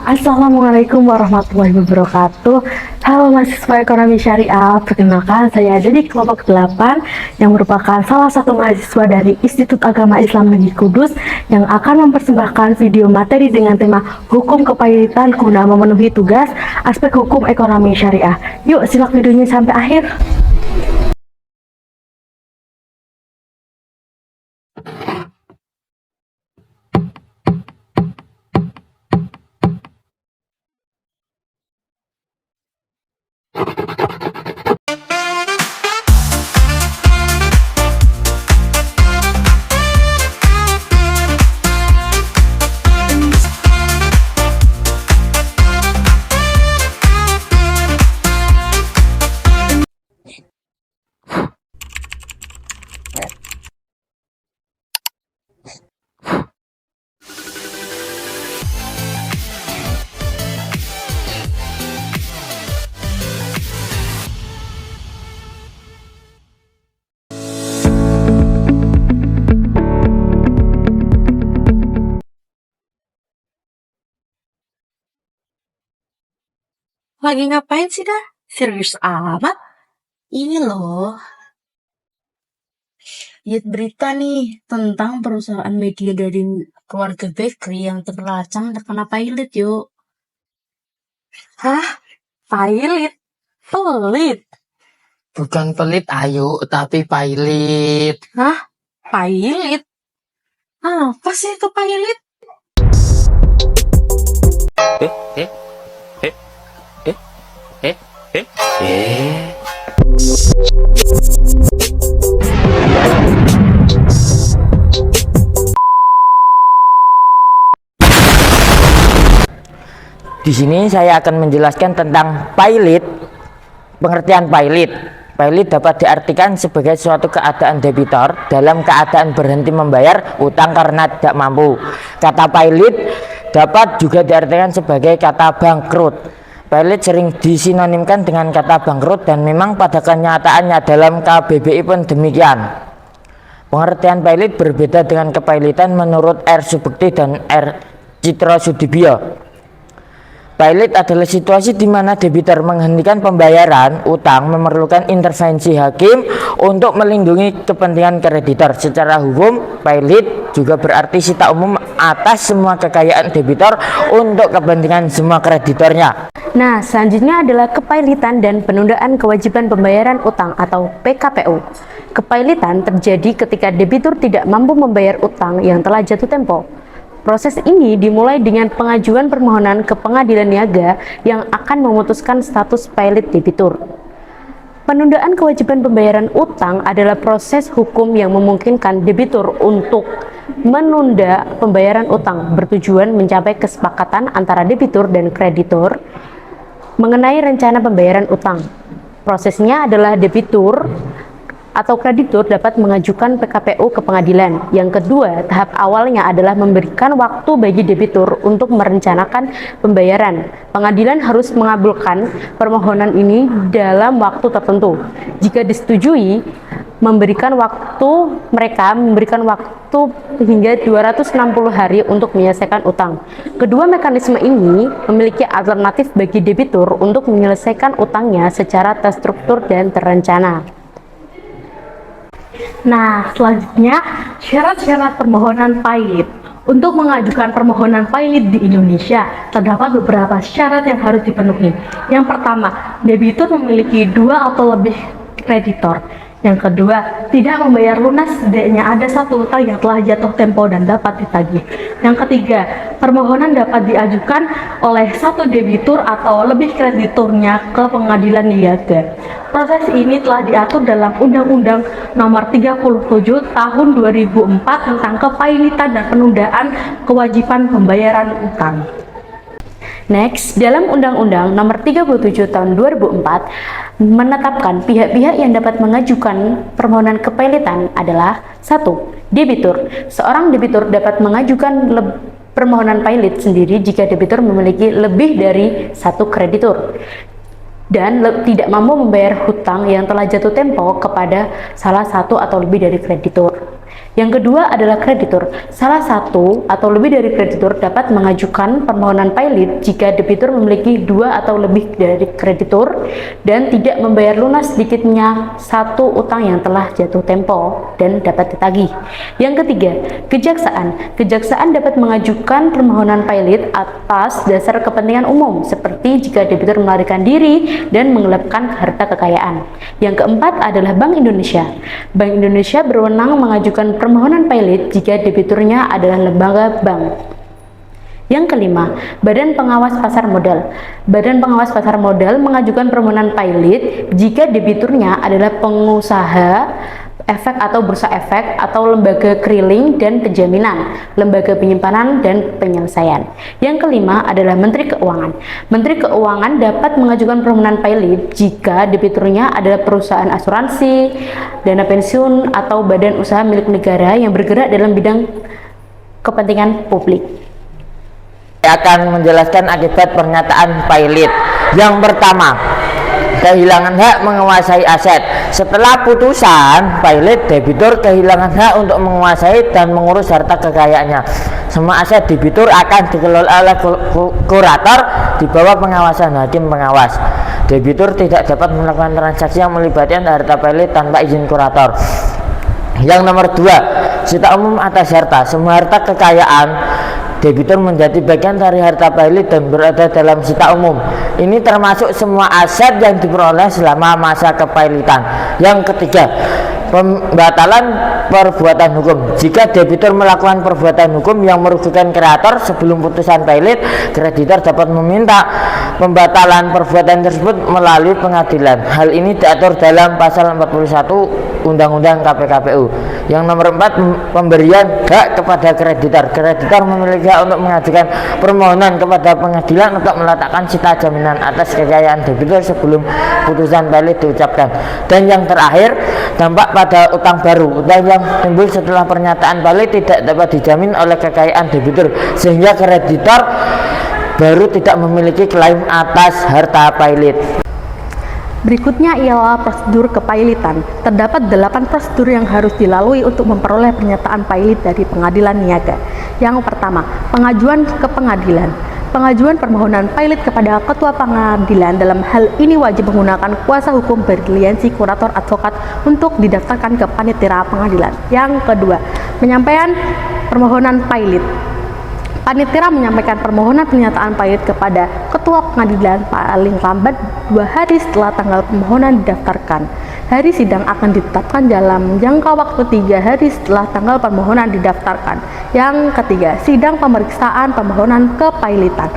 Assalamualaikum warahmatullahi wabarakatuh. Halo mahasiswa ekonomi syariah, perkenalkan saya ada di kelompok 8 yang merupakan salah satu mahasiswa dari Institut Agama Islam Negeri Kudus yang akan mempersembahkan video materi dengan tema hukum kepailitan guna memenuhi tugas aspek hukum ekonomi syariah. Yuk simak videonya sampai akhir. Lagi ngapain sih, dah? Serius amat? Ini loh, lihat berita nih tentang perusahaan media dari keluarga bakery yang terlacang terkena pailit, yuk. Hah? Pailit? Pelit? Bukan pelit ayu, tapi pailit. Hah? Pailit? Apa sih itu pailit? Di sini saya akan menjelaskan tentang pailit. Pengertian pailit. Pailit dapat diartikan sebagai suatu keadaan debitor dalam keadaan berhenti membayar utang karena tidak mampu. Kata pailit dapat juga diartikan sebagai kata bangkrut. Pailit sering disinonimkan dengan kata bangkrut dan memang pada kenyataannya dalam KBBI pun demikian. Pengertian pailit berbeda dengan kepailitan menurut R. Subekti dan R. Citra Sudibyo. Pailit adalah situasi di mana debitur menghentikan pembayaran utang memerlukan intervensi hakim untuk melindungi kepentingan kreditor. Secara hukum, pailit juga berarti sita umum atas semua kekayaan debitur untuk kepentingan semua kreditornya. Nah, selanjutnya adalah kepailitan dan penundaan kewajiban pembayaran utang atau PKPU. Kepailitan terjadi ketika debitur tidak mampu membayar utang yang telah jatuh tempo. Proses ini dimulai dengan pengajuan permohonan ke pengadilan niaga yang akan memutuskan status pailit debitur. Penundaan kewajiban pembayaran utang adalah proses hukum yang memungkinkan debitur untuk menunda pembayaran utang bertujuan mencapai kesepakatan antara debitur dan kreditur mengenai rencana pembayaran utang. Prosesnya adalah debitur atau kreditur dapat mengajukan PKPU ke pengadilan. Yang kedua, tahap awalnya adalah memberikan waktu bagi debitur untuk merencanakan pembayaran. Pengadilan harus mengabulkan permohonan ini dalam waktu tertentu. Jika disetujui, mereka memberikan waktu hingga 260 hari untuk menyelesaikan utang. Kedua mekanisme ini memiliki alternatif bagi debitur untuk menyelesaikan utangnya secara terstruktur dan terencana. Nah, selanjutnya syarat-syarat permohonan pailit. Untuk mengajukan permohonan pailit di Indonesia, terdapat beberapa syarat yang harus dipenuhi. Yang pertama, debitur memiliki 2 atau lebih kreditor. Yang kedua, tidak membayar lunas setidaknya ada 1 utang yang telah jatuh tempo dan dapat ditagih. Yang ketiga, permohonan dapat diajukan oleh 1 debitur atau lebih krediturnya ke pengadilan niaga. Proses ini telah diatur dalam Undang-Undang Nomor 37 Tahun 2004 tentang kepailitan dan penundaan kewajiban pembayaran utang. Next, dalam Undang-Undang Nomor 37 Tahun 2004 menetapkan pihak-pihak yang dapat mengajukan permohonan kepailitan adalah 1. Debitur. Seorang debitur dapat mengajukan permohonan pailit sendiri jika debitur memiliki lebih dari 1 kreditur. dan tidak mampu membayar hutang yang telah jatuh tempo kepada salah satu atau lebih dari kreditur. Yang kedua adalah kreditur. Salah satu atau lebih dari kreditur dapat mengajukan permohonan pailit jika debitur memiliki dua atau lebih dari kreditur dan tidak membayar lunas sedikitnya satu utang yang telah jatuh tempo dan dapat ditagih. Yang ketiga, kejaksaan. Kejaksaan dapat mengajukan permohonan pailit atas dasar kepentingan umum, seperti jika debitur melarikan diri dan menggelapkan harta kekayaan. Yang keempat adalah Bank Indonesia. Bank Indonesia berwenang mengajukan permohonan pailit jika debiturnya adalah lembaga bank. Yang kelima, Badan Pengawas Pasar Modal. Badan Pengawas Pasar Modal mengajukan permohonan pailit jika debiturnya adalah pengusaha efek atau bursa efek atau lembaga keriling dan penjaminan, lembaga penyimpanan dan penyelesaian. Yang kelima adalah Menteri Keuangan. Menteri Keuangan dapat mengajukan permohonan pailit jika debiturnya adalah perusahaan asuransi, dana pensiun, atau badan usaha milik negara yang bergerak dalam bidang kepentingan publik. Saya akan menjelaskan akibat pernyataan pailit. Yang pertama, kehilangan hak menguasai aset. Setelah putusan pailit, debitur kehilangan hak untuk menguasai dan mengurus harta kekayaannya. Semua aset debitur akan dikelola oleh kurator di bawah pengawasan hakim pengawas. Debitur tidak dapat melakukan transaksi yang melibatkan harta pailit tanpa izin kurator. Yang nomor dua, sita umum atas harta. Semua harta kekayaan debitur menjadi bagian dari harta pailit dan berada dalam sita umum. Ini termasuk semua aset yang diperoleh selama masa kepailitan. Yang ketiga, pembatalan perbuatan hukum. Jika debitur melakukan perbuatan hukum yang merugikan kreator sebelum putusan pailit, kreditor dapat meminta pembatalan perbuatan tersebut melalui pengadilan. Hal ini diatur dalam pasal 41 Undang-Undang KPKPU. Yang nomor 4, pemberian hak kepada kreditor. Kreditor memiliki hak untuk mengajukan permohonan kepada pengadilan untuk meletakkan sita jaminan atas kekayaan debitur sebelum putusan pailit diucapkan. Dan yang terakhir, dampak pada utang baru. Utang yang timbul setelah pernyataan pailit tidak dapat dijamin oleh kekayaan debitur, sehingga kreditor baru tidak memiliki klaim atas harta pailit. Berikutnya ialah prosedur kepailitan. Terdapat 8 prosedur yang harus dilalui untuk memperoleh pernyataan pailit dari pengadilan niaga. Yang pertama, pengajuan ke pengadilan. Pengajuan permohonan pailit kepada ketua pengadilan dalam hal ini wajib menggunakan kuasa hukum berlisensi kurator advokat untuk didaftarkan ke panitera pengadilan. Yang kedua, penyampaian permohonan pailit. Panitera menyampaikan permohonan pernyataan pailit kepada ketua pengadilan paling lambat 2 hari setelah tanggal permohonan didaftarkan. Hari sidang akan ditetapkan dalam jangka waktu 3 hari setelah tanggal permohonan didaftarkan. Yang ketiga, sidang pemeriksaan permohonan kepailitan.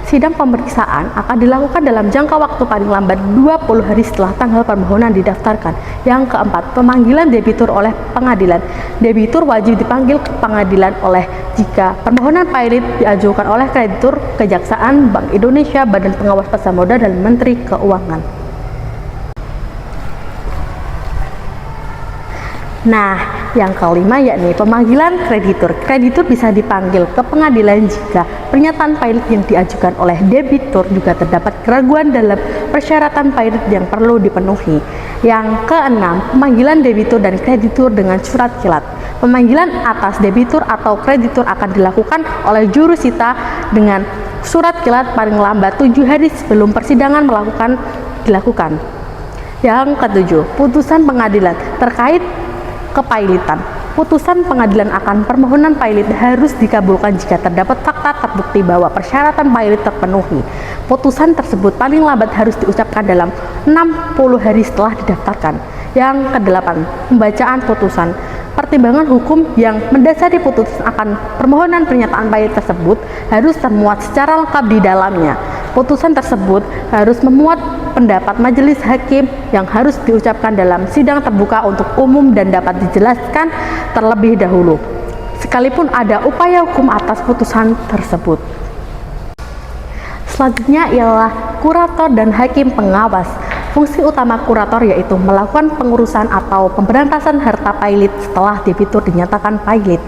Sidang pemeriksaan akan dilakukan dalam jangka waktu paling lambat 20 hari setelah tanggal permohonan didaftarkan. Yang keempat, pemanggilan debitur oleh pengadilan. Debitur wajib dipanggil ke pengadilan oleh jika permohonan pailit diajukan oleh kreditur, kejaksaan, Bank Indonesia, Badan Pengawas Pasar Modal, dan Menteri Keuangan. Nah, yang kelima yakni pemanggilan kreditur. Kreditur bisa dipanggil ke pengadilan jika pernyataan pailit yang diajukan oleh debitur juga terdapat keraguan dalam persyaratan pailit yang perlu dipenuhi. Yang keenam, pemanggilan debitur dan kreditur dengan surat kilat. Pemanggilan atas debitur atau kreditur akan dilakukan oleh jurusita dengan surat kilat paling lambat 7 hari sebelum persidangan dilakukan. Yang ketujuh, putusan pengadilan terkait kepailitan. Putusan pengadilan akan permohonan pailit harus dikabulkan jika terdapat fakta terbukti bahwa persyaratan pailit terpenuhi. Putusan tersebut paling lambat harus diucapkan dalam 60 hari setelah didaftarkan. Yang kedelapan, pembacaan putusan. Pertimbangan hukum yang mendasari putusan akan permohonan pernyataan pailit tersebut harus termuat secara lengkap di dalamnya. Putusan tersebut harus memuat pendapat majelis hakim yang harus diucapkan dalam sidang terbuka untuk umum dan dapat dijelaskan terlebih dahulu, sekalipun ada upaya hukum atas putusan tersebut. Selanjutnya ialah kurator dan hakim pengawas. Fungsi utama kurator yaitu melakukan pengurusan atau pemberantasan harta pailit setelah debitur dinyatakan pailit.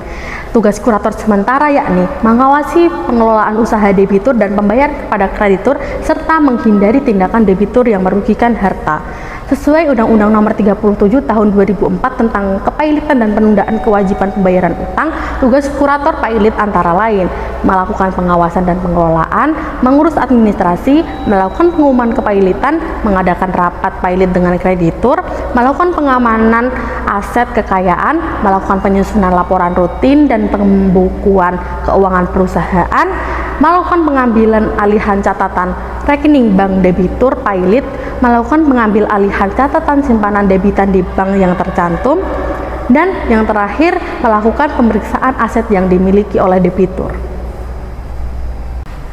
Tugas kurator sementara yakni mengawasi pengelolaan usaha debitur dan pembayar kepada kreditur serta menghindari tindakan debitur yang merugikan harta. Sesuai Undang-Undang Nomor 37 Tahun 2004 tentang kepailitan dan penundaan kewajiban pembayaran utang, tugas kurator pailit antara lain melakukan pengawasan dan pengelolaan, mengurus administrasi, melakukan pengumuman kepailitan, mengadakan rapat pailit dengan kreditur, melakukan pengamanan aset kekayaan, melakukan penyusunan laporan rutin dan pembukuan keuangan perusahaan, melakukan pengambilan alihan catatan rekening bank debitur pailit, melakukan pengambil alihan catatan simpanan debitan di bank yang tercantum, dan yang terakhir melakukan pemeriksaan aset yang dimiliki oleh debitur.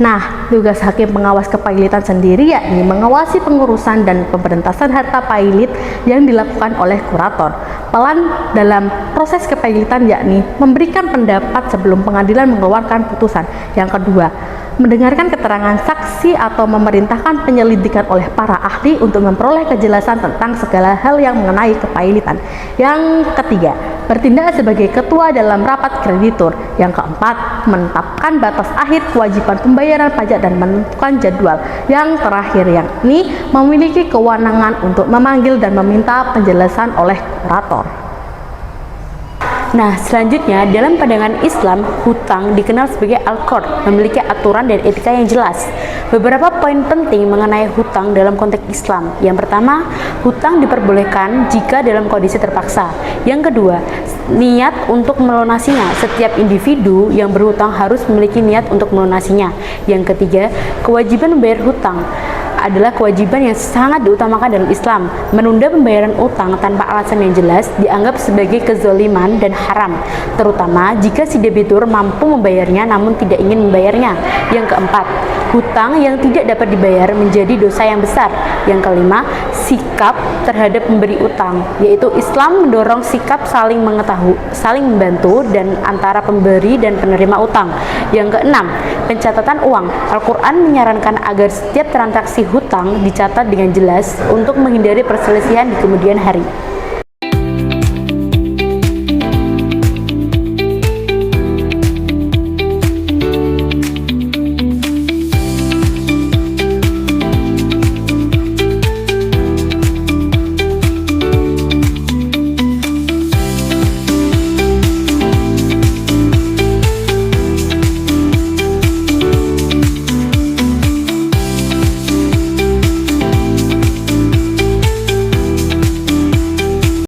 Nah, tugas hakim pengawas kepailitan sendiri yakni mengawasi pengurusan dan pemberantasan harta pailit yang dilakukan oleh kurator. Peran dalam proses kepailitan yakni memberikan pendapat sebelum pengadilan mengeluarkan putusan. Yang kedua, mendengarkan keterangan saksi atau memerintahkan penyelidikan oleh para ahli untuk memperoleh kejelasan tentang segala hal yang mengenai kepailitan. Yang ketiga, bertindak sebagai ketua dalam rapat kreditur. Yang keempat, menetapkan batas akhir kewajiban pembayaran pajak dan menentukan jadwal. Yang terakhir yakni memiliki kewenangan untuk memanggil dan meminta penjelasan oleh kurator. Nah, selanjutnya dalam pandangan Islam, hutang dikenal sebagai al-qard, memiliki aturan dan etika yang jelas. Beberapa poin penting mengenai hutang dalam konteks Islam. Yang pertama, hutang diperbolehkan jika dalam kondisi terpaksa. Yang kedua, niat untuk melunasinya. Setiap individu yang berhutang harus memiliki niat untuk melunasinya. Yang ketiga, kewajiban membayar hutang adalah kewajiban yang sangat diutamakan dalam Islam. Menunda pembayaran utang tanpa alasan yang jelas dianggap sebagai kezaliman dan haram, terutama jika si debitur mampu membayarnya namun tidak ingin membayarnya. Yang keempat, hutang yang tidak dapat dibayar menjadi dosa yang besar. Yang kelima, sikap terhadap pemberi utang, yaitu Islam mendorong sikap saling mengetahui, saling membantu dan antara pemberi dan penerima utang. Yang keenam, pencatatan uang. Al-Quran menyarankan agar setiap transaksi hutang dicatat dengan jelas untuk menghindari perselisihan di kemudian hari.